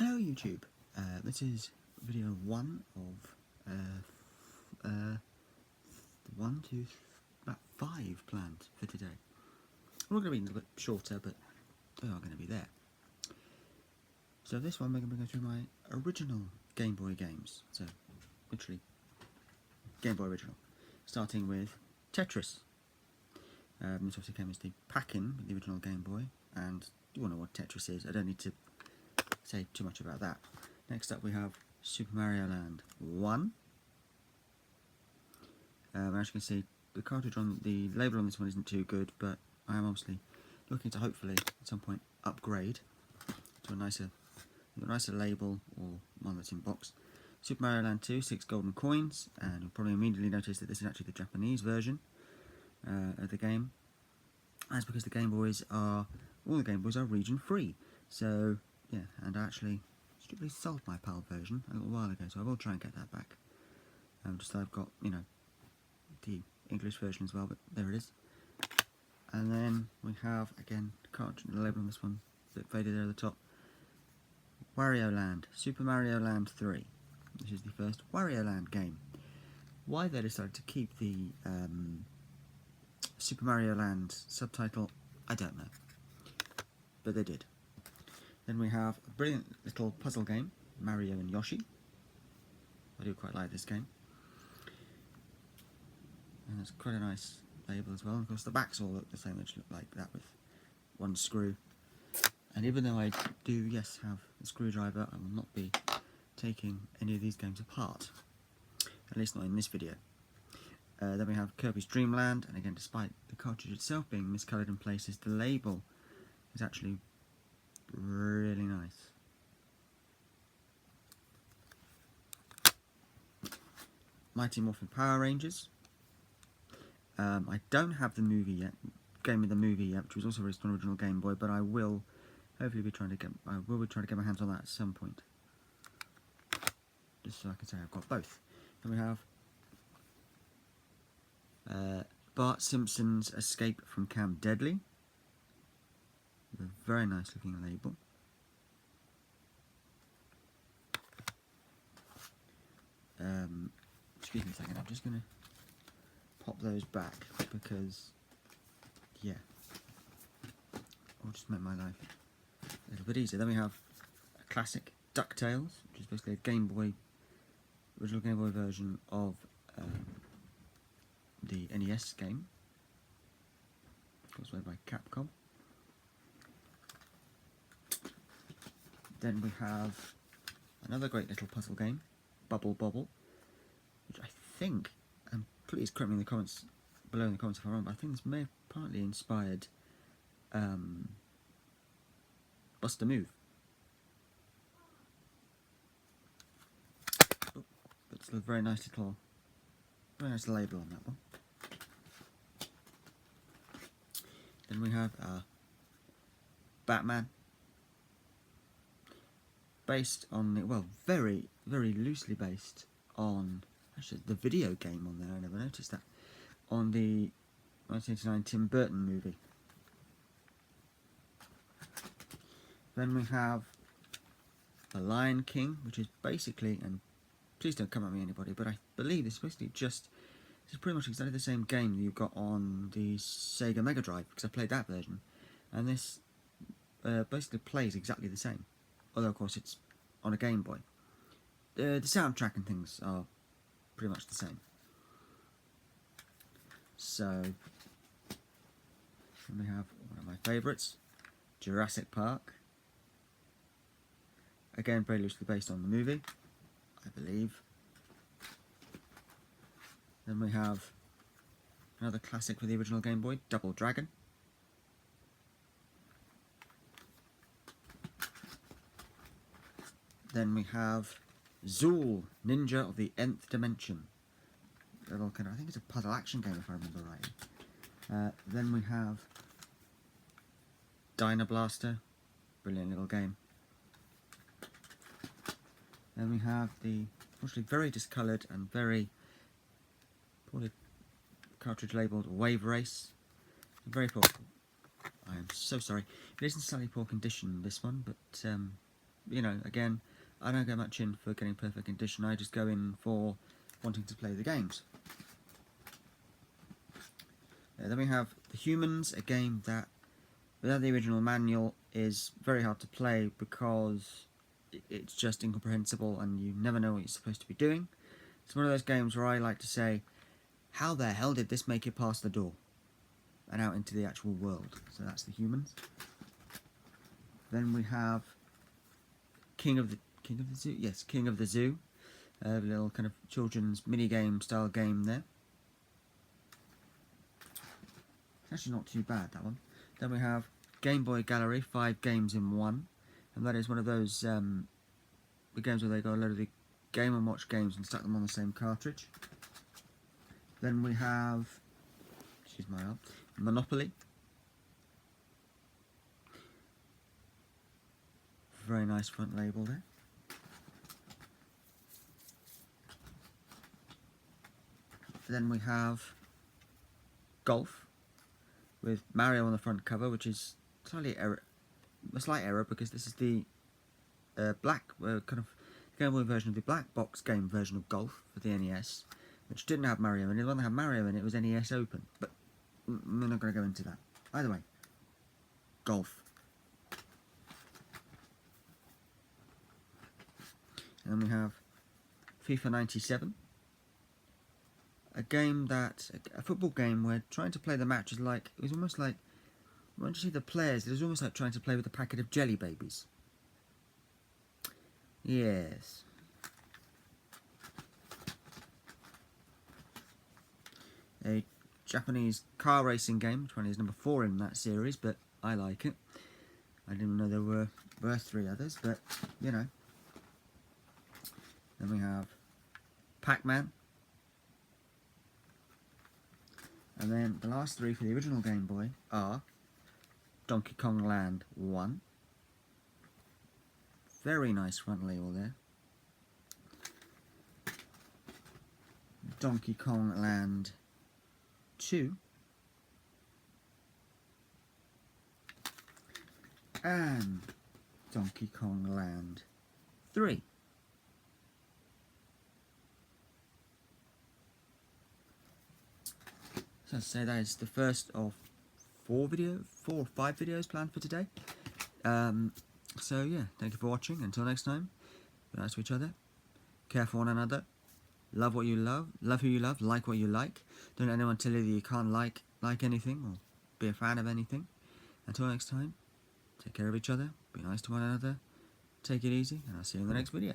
Hello YouTube, this is video 1 of about 5 planned for today. We're all going to be a little bit shorter, but they are going to be there. So this one we're going to go through my original Game Boy games, so literally Game Boy original, starting with Tetris. This obviously came as the pack-in with the original Game Boy, and you all know what Tetris is, I don't need to say too much about that. Next up we have Super Mario Land 1. As you can see, the cartridge on the label on this one isn't too good, but I am obviously looking to hopefully at some point upgrade to a nicer label or one that's in box. Super Mario Land 2, 6 golden coins, and you'll probably immediately notice that this is actually the Japanese version of the game. That's because all the Game Boys are region free. So yeah, and I actually strictly sold my PAL version a little while ago, so I will try and get that back. Just so I've got, you know, the English version as well, but there it is. And then we have, again, cartridge, the label on this one, a bit faded there at the top. Wario Land, Super Mario Land 3. This is the first Wario Land game. Why they decided to keep the Super Mario Land subtitle, I don't know. But they did. Then we have a brilliant little puzzle game, Mario and Yoshi. I do quite like this game. And it's quite a nice label as well. And of course the backs all look the same, they just look like that with one screw. And even though I do, yes, have a screwdriver, I will not be taking any of these games apart. At least not in this video. Then we have Kirby's Dream Land, and again, despite the cartridge itself being miscoloured in places, the label is actually really nice. Mighty Morphin Power Rangers. I don't have the movie yet, game with the movie yet, which was also released on original Game Boy, but I will hopefully be trying to get my hands on that at some point, just so I can say I've got both. Then we have Bart Simpson's Escape from Camp Deadly. A very nice looking label. Excuse me a second, I'm just going to pop those back because, yeah, it'll just make my life a little bit easier. Then we have a classic DuckTales, which is basically a original Game Boy version of the NES game. Of course, made by Capcom. Then we have another great little puzzle game, Bubble Bobble, which I think, and please correct me in the comments below if I'm wrong, but I think this may have partly inspired Bust a Move. Oh, but still a very nice label on that one. Then we have Batman. Based on the, well, very, very loosely based on, actually, the video game on there, I never noticed that, on the 1989 Tim Burton movie. Then we have The Lion King, which is basically, and please don't come at me anybody, but I believe it's basically this is pretty much exactly the same game that you've got on the Sega Mega Drive, because I played that version, and this basically plays exactly the same. Although, of course, it's on a Game Boy. The soundtrack and things are pretty much the same. So, then we have one of my favourites, Jurassic Park. Again, very loosely based on the movie, I believe. Then we have another classic for the original Game Boy, Double Dragon. Then we have Zool, Ninja of the Nth Dimension. I think it's a puzzle action game if I remember right. Then we have Dino Blaster, brilliant little game. Then we have the, unfortunately, very discoloured and very poorly cartridge labelled Wave Race. Very poor. I am so sorry. It is in slightly poor condition, this one, but you know, again, I don't go much in for getting perfect condition. I just go in for wanting to play the games. Then we have The Humans, a game that, without the original manual, is very hard to play because it's just incomprehensible and you never know what you're supposed to be doing. It's one of those games where I like to say, how the hell did this make it past the door and out into the actual world? So that's The Humans. Then we have King of the Zoo? Yes, King of the Zoo. A little kind of children's mini-game style game there. It's actually not too bad, that one. Then we have Game Boy Gallery, 5 games in one. And that is one of those the games where they got a load of the Game & Watch games and stuck them on the same cartridge. Then we have, excuse my arm, Monopoly. Very nice front label there. Then we have Golf with Mario on the front cover, which is slightly a slight error because this is the black kind of Game Boy version of the black box game version of Golf for the NES, which didn't have Mario in it. The one that had Mario in it was NES Open, but we're not going to go into that. Either way, Golf. And then we have FIFA 97. A game that, a football game where trying to play the match is like, it was almost like, once you see the players, it was almost like trying to play with a packet of jelly babies. Yes. A Japanese car racing game, which one is number 4 in that series, but I like it. I didn't know there were 3 others, but, you know. Then we have Pac-Man. And then the last 3 for the original Game Boy are Donkey Kong Land 1. Very nice front label there. Donkey Kong Land 2. And Donkey Kong Land 3. So I'd say that is the first of 4 or 5 videos planned for today. So yeah, thank you for watching. Until next time, be nice to each other, care for one another, love what you love who you love, like what you like. Don't let anyone tell you that you can't like anything or be a fan of anything. Until next time, take care of each other, be nice to one another, take it easy, and I'll see you in the next video.